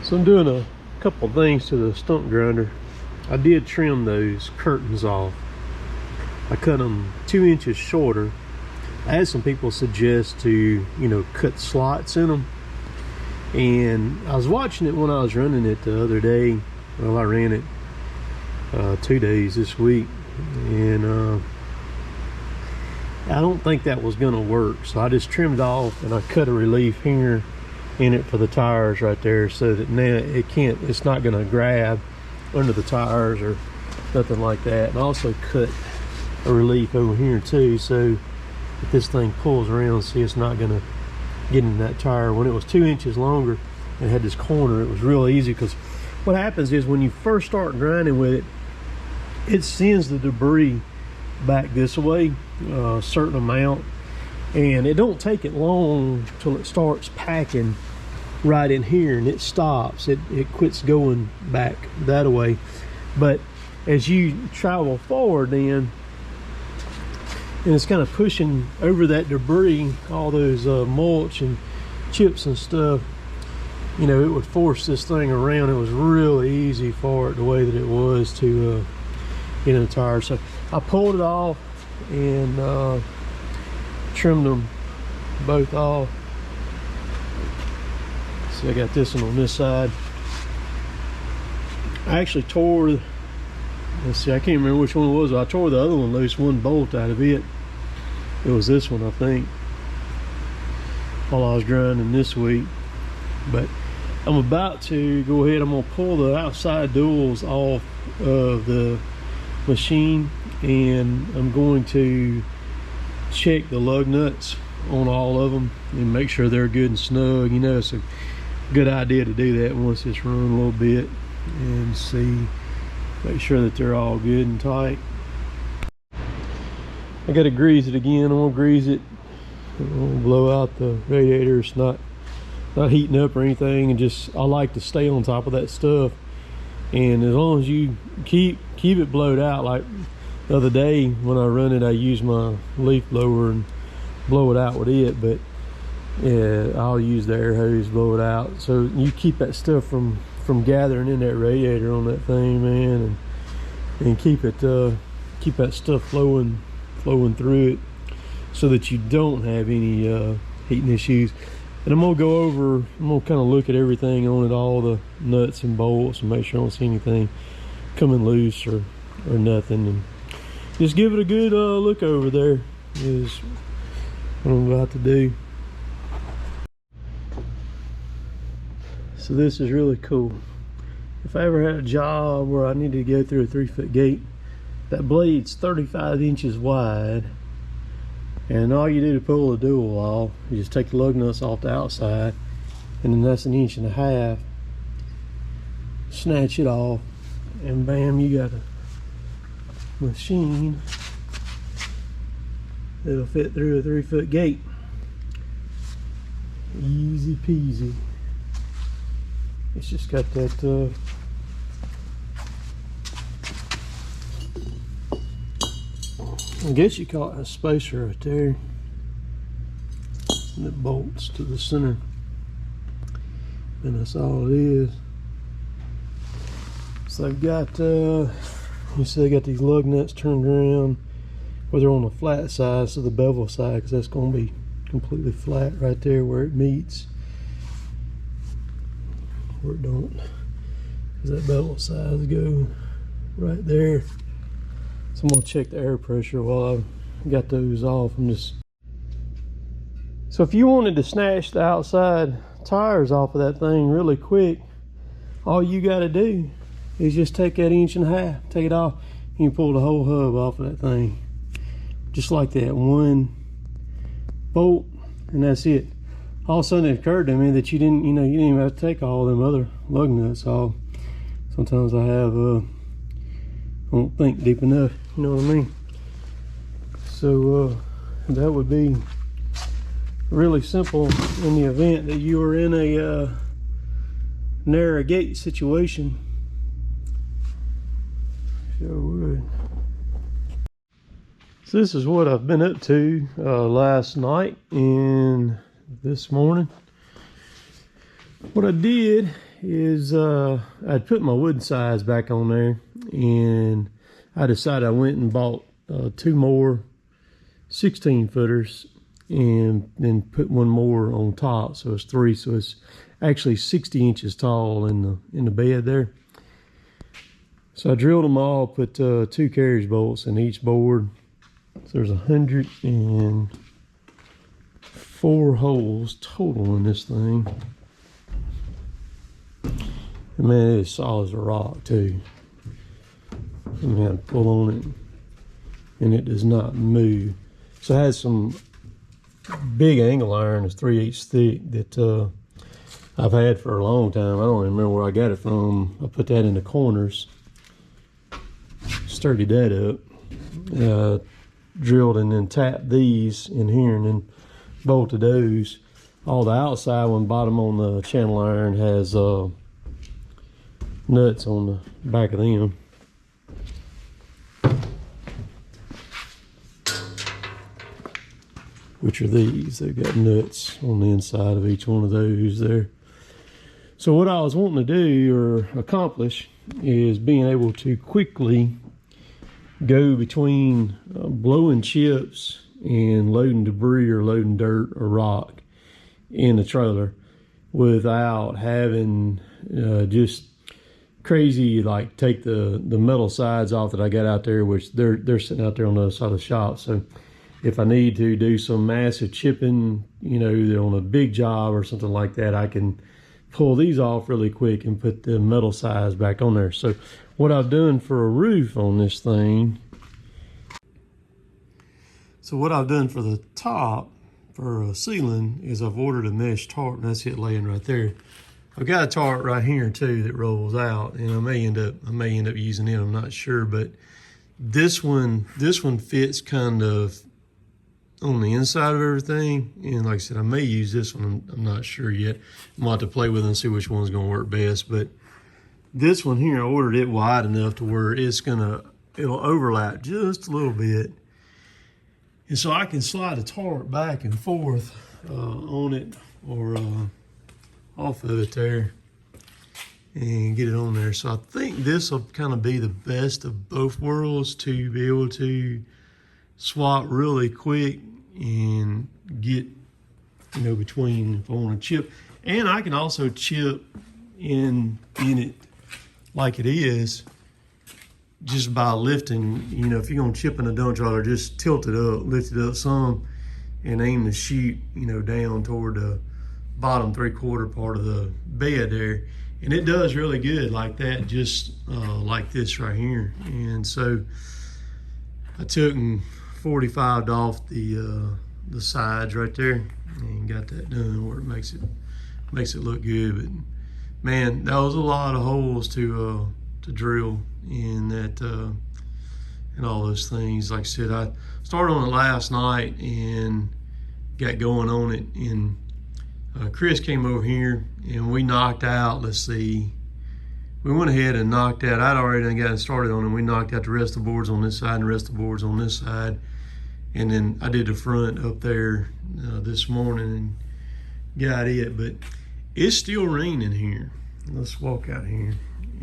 So I'm doing a couple things to the stump grinder. I did trim those curtains off. I cut them 2 inches shorter. I had some people suggest to, cut slots in them. And I was watching it when I was running it the other day. Well, I ran it 2 days this week. And I don't think that was gonna work. So I just trimmed off and I cut a relief here in it for the tires right there, so that now it's not going to grab under the tires or nothing like that. And I also cut a relief over here too, so if this thing pulls around, see, it's not going to get in that tire. When it was 2 inches longer and had this corner, it was real easy, because what happens is when you first start grinding with it, it sends the debris back this way a certain amount, and it don't take it long till it starts packing right in here and it stops. It quits going back that way. But as you travel forward then, and it's kind of pushing over that debris, all those mulch and chips and stuff, it would force this thing around. It was really easy for it the way that it was to get in the tire. So I pulled it off and trimmed them both off. See, I got this one on this side. I actually tore, let's see, I can't remember which one it was. I tore the other one loose, one bolt out of it. It was this one, I think, while I was grinding this week. But I'm about to go ahead. I'm gonna pull the outside duals off of the machine, and I'm going to check the lug nuts on all of them and make sure they're good and snug. It's a good idea to do that once it's run a little bit, and make sure that they're all good and tight. I gotta grease it again. I'm gonna grease it. I'm gonna blow out the radiator. It's not heating up or anything, and I like to stay on top of that stuff. And as long as you keep it blowed out, like the other day when I run it, I use my leaf blower and blow it out with it. But yeah, I'll use the air hose, blow it out. So you keep that stuff from gathering in that radiator on that thing, man, and keep that stuff flowing through it, so that you don't have any heating issues. And I'm gonna kind of look at everything on it, all the nuts and bolts, and make sure I don't see anything coming loose or nothing, and just give it a good look over there is what I'm about to do. So this is really cool. If I ever had a job where I needed to go through a 3-foot gate, that blade's 35 inches wide, and all you do to pull the dual off, you just take the lug nuts off the outside, and then that's 1.5 inches. Snatch it off, and bam, you got a machine that'll fit through a 3-foot gate. Easy peasy. It's just got that I guess you call it a spacer right there, and it bolts to the center, and that's all it is. So I've got you see I got these lug nuts turned around where they're on the flat side, so the bevel side, because that's going to be completely flat right there where it meets, where it don't, because that bevel sides go right there. So I'm gonna check the air pressure while I've got those off. So if you wanted to snatch the outside tires off of that thing really quick, all you gotta do is just take that 1.5 inches, take it off, and you pull the whole hub off of that thing. Just like that, one bolt, and that's it. All of a sudden it occurred to me that you didn't even have to take all them other lug nuts off. Sometimes I don't think deep enough, you know what I mean? So that would be really simple in the event that you were in a narrow gate situation. Sure would. So this is what I've been up to last night and this morning. What I did is I'd put my wood size back on there, and I decided I went and bought 2 more 16 footers and then put 1 more on top, so it's 3, so it's actually 60 inches tall in the bed there. So I drilled them all, put 2 carriage bolts in each board. So there's 104 holes total in this thing. And man, it is solid as a rock too. I mean, I pull on it and it does not move. So it has some big angle iron, it's 3/8 thick, that I've had for a long time. I don't even remember where I got it from. I put that in the corners, sturdied that up, drilled and then tapped these in here and then bolted those. All the outside one, bottom on the channel iron has nuts on the back of them. Which are these. They've got nuts on the inside of each one of those there. So what I was wanting to do or accomplish is being able to quickly go between blowing chips and loading debris or loading dirt or rock in the trailer without having just crazy, like take the metal sides off that I got out there, which they're sitting out there on the other side of the shop. So if I need to do some massive chipping, you know, on a big job or something like that, I can pull these off really quick and put the metal sides back on there. So what I've done for a roof on this thing, so what I've done for the top, for a ceiling, is I've ordered a mesh tarp, and that's it laying right there. I've got a tarp right here too that rolls out, and I may end up using it, I'm not sure, but this one fits kind of on the inside of everything, and like I said, I may use this one. I'm not sure yet. I'm gonna have to play with it and see which one's gonna work best. But this one here, I ordered it wide enough to where it'll overlap just a little bit, and so I can slide the tarp back and forth on it or off of it there and get it on there. So I think this will kind of be the best of both worlds, to be able to swap really quick and get, you know, between if I want to chip. And I can also chip in it like it is just by lifting. You know, if you're gonna chip in a dump trailer, just tilt it up, lift it up some, and aim the chute, you know, down toward the bottom 3/4 part of the bed there. And it does really good like that, just like this right here. And so I took and 45'd off the sides right there and got that done where it makes it look good. But man, that was a lot of holes to drill in that and all those things. Like I said, I started on it last night and got going on it, and Chris came over here and we knocked out, let's see, we went ahead and knocked out, I'd already done gotten started on it, and we knocked out the rest of the boards on this side and the rest of the boards on this side. And then I did the front up there this morning and got it, but it's still raining here. Let's walk out here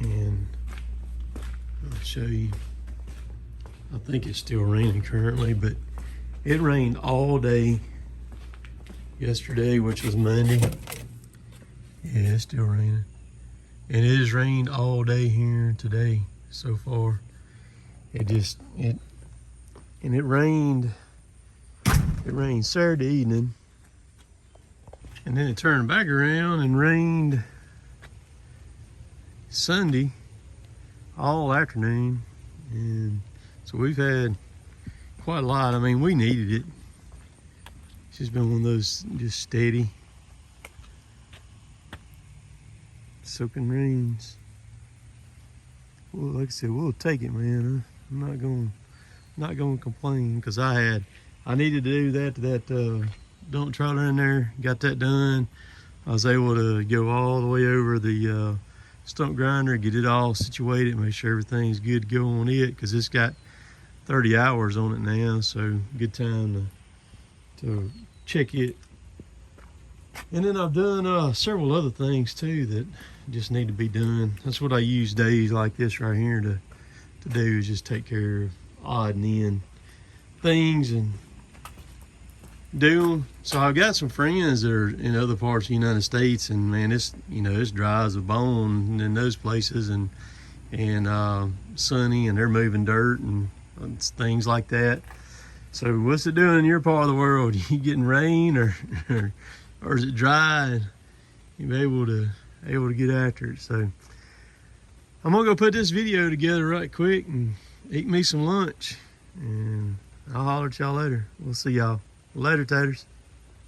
and I'll show you. I think it's still raining currently, but it rained all day yesterday, which was Monday. Yeah, it's still raining. And it has rained all day here today so far. It rained Saturday evening, and then it turned back around and rained Sunday all afternoon. And so we've had quite a lot. I mean, we needed it. It's just been one of those just steady soaking rains. Well, like I said, we'll take it, man. I'm not going to complain, because I needed to do that dump trailer in there. Got that done. I was able to go all the way over the stump grinder, get it all situated, make sure everything's good to go on it, because it's got 30 hours on it now. So good time to check it And then I've done several other things too that just need to be done. That's what I use days like this right here to do, is just take care of odd and end things and do them. So I've got some friends that are in other parts of the United States, and man, it's, you know, it's dry as a bone in those places, and sunny, and they're moving dirt and things like that. So what's it doing in your part of the world? You getting rain or is it dry and you be able to get after it? So I'm gonna go put this video together right quick and eat me some lunch, and I'll holler at y'all later. We'll see y'all later, taters.